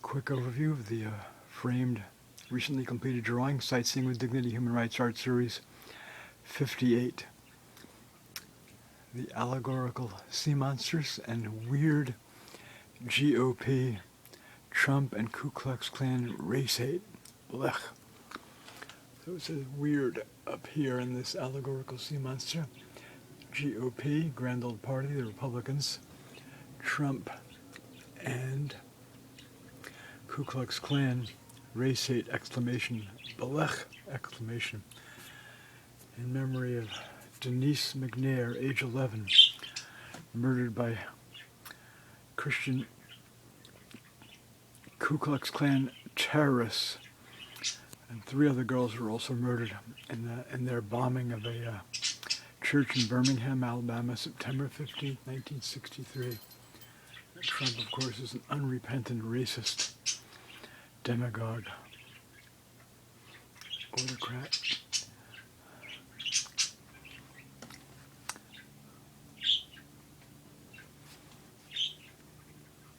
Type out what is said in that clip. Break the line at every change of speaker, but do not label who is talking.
quick overview of the framed, recently completed drawing, Sightseeing with Dignity Human Rights Art Series 58. The allegorical sea monsters and weird GOP, Trump and Ku Klux Klan race hate. Blech. So it says weird up here in this allegorical sea monster. GOP, Grand Old Party, the Republicans. Trump and Ku Klux Klan, race hate, exclamation, Blech, exclamation. In memory of Denise McNair, age 11, murdered by Christian Ku Klux Klan terrorists. And 3 other girls were also murdered in their bombing of a church in Birmingham, Alabama, September 15, 1963. Trump, of course, is an unrepentant racist demagogue, autocrat.